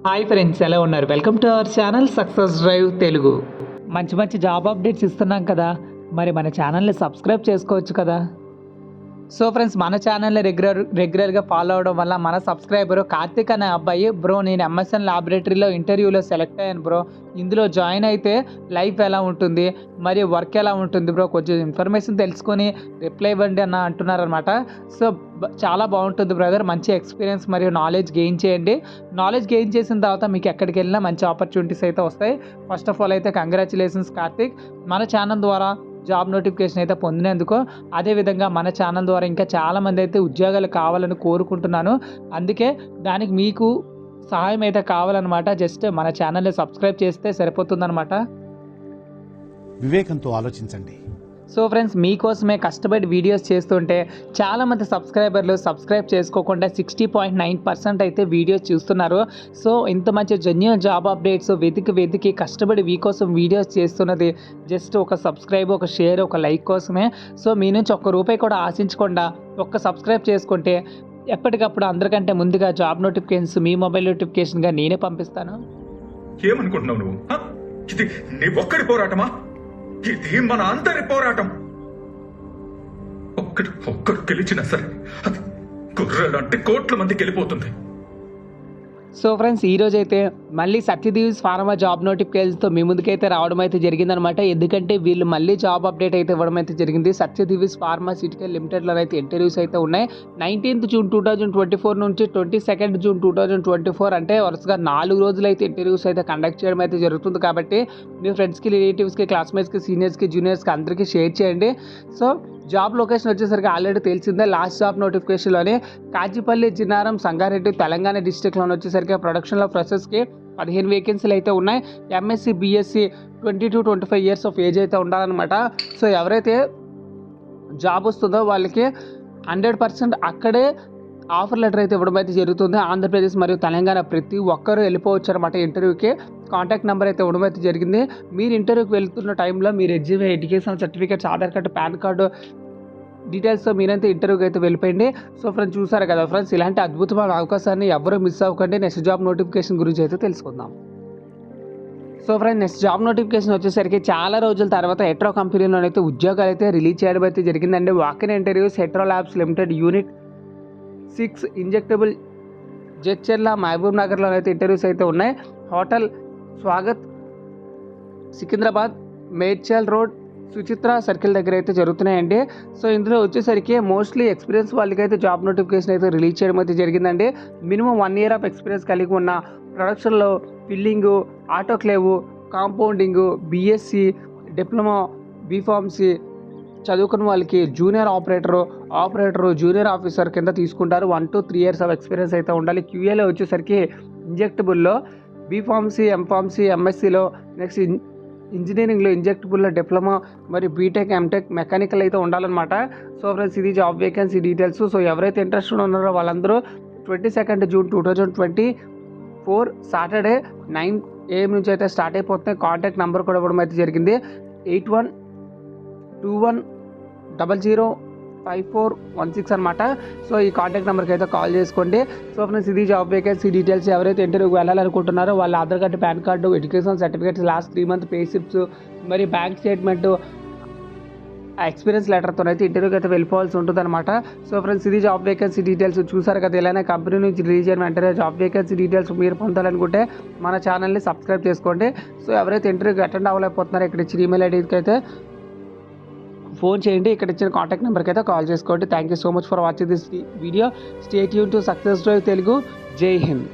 Hi friends, ఎలా ఉన్నారు? Welcome to our channel success drive Telugu. మంచి మంచి జాబ్ అప్డేట్స్ ఇస్తున్నాం కదా, మరి మన ఛానల్ని సబ్స్క్రైబ్ చేసుకోవచ్చు కదా. సో ఫ్రెండ్స్, మన ఛానల్ని రెగ్యులర్గా ఫాలో అవడం వల్ల మన సబ్స్క్రైబరు కార్తిక్ అనే అబ్బాయి, బ్రో నేను ఎంఎస్ఎన్ ల్యాబొరేటరీలో ఇంటర్వ్యూలో సెలెక్ట్ అయ్యాను బ్రో, ఇందులో జాయిన్ అయితే లైఫ్ ఎలా ఉంటుంది, మరి వర్క్ ఎలా ఉంటుంది బ్రో, కొంచెం ఇన్ఫర్మేషన్ తెలుసుకొని రిప్లై ఇవ్వండి అన్న అంటున్నారనమాట. సో చాలా బాగుంటుంది బ్రదర్, మంచి ఎక్స్పీరియన్స్ మరియు నాలెడ్జ్ గెయిన్ చేయండి. నాలెడ్జ్ గెయిన్ చేసిన తర్వాత మీకు ఎక్కడికి వెళ్ళినా మంచి ఆపర్చునిటీస్ అయితే వస్తాయి. ఫస్ట్ ఆఫ్ ఆల్ అయితే కంగ్రాచులేషన్స్ కార్తిక్, మన ఛానల్ ద్వారా జాబ్ నోటిఫికేషన్ అయితే పొందినందుకు. అదేవిధంగా మన ఛానల్ ద్వారా ఇంకా చాలామంది అయితే ఉద్యోగాలు కావాలని కోరుకుంటున్నాను. అందుకే దానికి మీకు సహాయం అయితే కావాలన్నమాట. జస్ట్ మన ఛానల్ని సబ్స్క్రైబ్ చేస్తే సరిపోతుందన్నమాట. వివేకంతో ఆలోచించండి. సో ఫ్రెండ్స్, మీకోసమే కష్టపడి వీడియోస్ చేస్తుంటే చాలామంది సబ్స్క్రైబర్లు సబ్స్క్రైబ్ చేసుకోకుండా 60.9% అయితే వీడియోస్ చూస్తున్నారు. సో ఇంత మంచి జెన్యూన్ జాబ్ అప్డేట్స్ వెతికి కష్టపడి మీకోసం వీడియోస్ చేస్తున్నది జస్ట్ ఒక సబ్స్క్రైబ్, ఒక షేర్, ఒక లైక్ కోసమే. సో మీ నుంచి ఒక్క రూపాయి కూడా ఆశించకుండా ఒక్క సబ్స్క్రైబ్ చేసుకుంటే ఎప్పటికప్పుడు అందరికంటే ముందుగా జాబ్ నోటిఫికేషన్స్ మీ మొబైల్ నోటిఫికేషన్గా నేనే పంపిస్తాను. ఏమనుకుంటున్నావు నువ్వు? ఇది నీ ఒక్కడి పోరాటమా? ఇది మన అందరి పోరాటం. ఒక్కడు గెలిచినా సరే అది గుర్రాలంటే కోట్ల మందికి వెళ్ళిపోతుంది. సో ఫ్రెండ్స్, ఈరోజైతే మళ్ళీ సత్యదీవ్స్ ఫార్మా జాబ్ నోటిఫికేషన్తో మీ ముందుకైతే రావడం అయితే జరిగిందనమాట. ఎందుకంటే వీళ్ళు మళ్ళీ జాబ్ అప్డేట్ అయితే ఇవ్వడం అయితే జరిగింది. సత్యదీవ్స్ ఫార్మాస్యూటికల్ లిమిటెడ్లో అయితే ఇంటర్వ్యూస్ అయితే ఉన్నాయి. 19th జూన్ 2024 నుంచి 22nd జూన్ 2024, అంటే వరుసగా 4 రోజులు అయితే ఇంటర్వ్యూస్ అయితే కండక్ట్ చేయడం అయితే జరుగుతుంది. కాబట్టి మీ ఫ్రెండ్స్కి, రిలేటివ్స్కి, క్లాస్మేట్స్కి, సీనియర్స్కి, జూనియర్స్కి అందరికీ షేర్ చేయండి. సో జాబ్ లొకేషన్ వచ్చేసరికి ఆల్రెడీ తెలిసిందే. లాస్ట్ జాబ్ నోటిఫికేషన్లోనే కాజిపల్లి, జిన్నారం, సంగారెడ్డి, తెలంగాణ డిస్టిక్లోనే వచ్చేసరికి ప్రొడక్షన్లో ఫ్రెషర్స్కి 15 వేకెన్సీలు అయితే ఉన్నాయి. MSc, BSc 20 to 25 years of age అయితే ఉండాలన్నమాట. సో ఎవరైతే జాబ్ వస్తుందో వాళ్ళకి 100% అక్కడే ఆఫర్ లెటర్ అయితే ఇవ్వడం అయితే జరుగుతుంది. ఆంధ్రప్రదేశ్ మరియు తెలంగాణ ప్రతి ఒక్కరూ వెళ్ళిపోవచ్చు అనమాట ఇంటర్వ్యూకి. కాంటాక్ట్ నెంబర్ అయితే ఇవ్వడం అయితే జరిగింది. మీరు ఇంటర్వ్యూకి వెళ్తున్న టైంలో మీ resume, education certificates, Aadhaar card, PAN card డీటెయిల్స్తో మీరైతే ఇంటర్వ్యూకి అయితే వెళ్ళిపోయింది. సో ఫ్రెండ్స్, చూసారు కదా ఫ్రెండ్స్, ఇలాంటి అద్భుతమైన అవకాశాన్ని ఎవరూ మిస్ అవ్వకండి. నెక్స్ట్ జాబ్ నోటిఫికేషన్ గురించి అయితే తెలుసుకుందాం. So friends, next job notification వచ్చేసరికి చాలా రోజుల తర్వాత హెట్రో కంపెనీలోనైతే ఉద్యోగాలు అయితే రిలీజ్ చేయడం అయితే జరిగిందండి. Walk in interviews Hetero labs limited unit 6 injectable Jadcherla, మహబూబ్ నగర్లో అయితే ఇంటర్వ్యూస్ అయితే ఉన్నాయి. Hotel Swagath, Secunderabad, Medchal road, Suchitra circle దగ్గర అయితే జరుగుతున్నాయండి. సో ఇందులో వచ్చేసరికి మోస్ట్లీ ఎక్స్పీరియన్స్ వాళ్ళకైతే జాబ్ నోటిఫికేషన్ అయితే రిలీజ్ చేయడం అయితే జరిగిందండి. మినిమం 1 year ఆఫ్ ఎక్స్పీరియన్స్ కలిగి ఉన్న ప్రొడక్షన్లో ఫిల్లింగు, ఆటోక్లేవు, కాంపౌండింగు, బీఎస్సీ, డిప్లొమా, బీఫార్మసీ చదువుకున్న వాళ్ళకి జూనియర్ ఆపరేటరు, జూనియర్ ఆఫీసర్ కింద తీసుకుంటారు. 1 to 3 years ఆఫ్ ఎక్స్పీరియన్స్ అయితే ఉండాలి. క్యూఏలో వచ్చేసరికి ఇంజెక్టబుల్లో బీఫార్మసీ, ఎంఫార్మసీ, ఎంఎస్సీలో, నెక్స్ట్ ఇంజనీరింగ్లో ఇంజెక్టబుల్లో డిప్లొమా మరియు బీటెక్, ఎంటెక్, మెకానికల్ అయితే ఉండాలన్నమాట. సో ఫ్రెండ్స్, ఇది జాబ్ వేకెన్సీ డీటెయిల్స్. సో ఎవరైతే ఇంట్రెస్టెడ్ ఉన్నారో వాళ్ళందరూ 22nd జూన్ 2024 సాటర్డే 9 AM నుంచి అయితే స్టార్ట్ అయిపోతున్నాయి. కాంటాక్ట్ నెంబర్ కూడా ఇవ్వడం అయితే జరిగింది. 8121005416 అనమాట. సో ఈ కాంటాక్ట్ నెంబర్కి అయితే కాల్ చేసుకోండి. సో ఫ్రెండ్స్, ఇది జాబ్ వేకెన్సీ డీటెయిల్స్. ఎవరైతే ఇంటర్వ్యూకి వెళ్ళాలనుకుంటున్నారో వాళ్ళ Aadhaar card, PAN card, education certificates, last 3 month pay slips, మరి బ్యాంక్ స్టేట్మెంట్, ఎక్స్పీరియన్స్ లెటర్తో అయితే ఇంటర్వ్యూకి అయితే వెళ్ళిపోవాల్సి ఉంటుంది అనమాట. సో ఫ్రెండ్స్, ఇది జాబ్ వేకెన్సీ డీటెయిల్స్. చూసారు కదా, ఇలానే కంపెనీ నుంచి రిలీజ్ అయిన వెంటనే జాబ్ వేకెన్సీ డీటెయిల్స్ మీరు పొందాలనుకుంటే మన ఛానల్ని సబ్స్క్రైబ్ చేసుకోండి. సో ఎవరైతే ఇంటర్వ్యూకి అటెండ్ అవ్వలేకపోతున్నారో ఇక్కడ ఇచ్చిన ఈమెయిల్ ఐడికి అయితే ఫోన్ చేయండి. ఇక్కడ ఇచ్చిన కాంటాక్ట్ నెంబర్కి అయితే కాల్ చేసుకోండి. Thank you so much for watching this video. Stay tune to success drive Telugu. జై హింద్.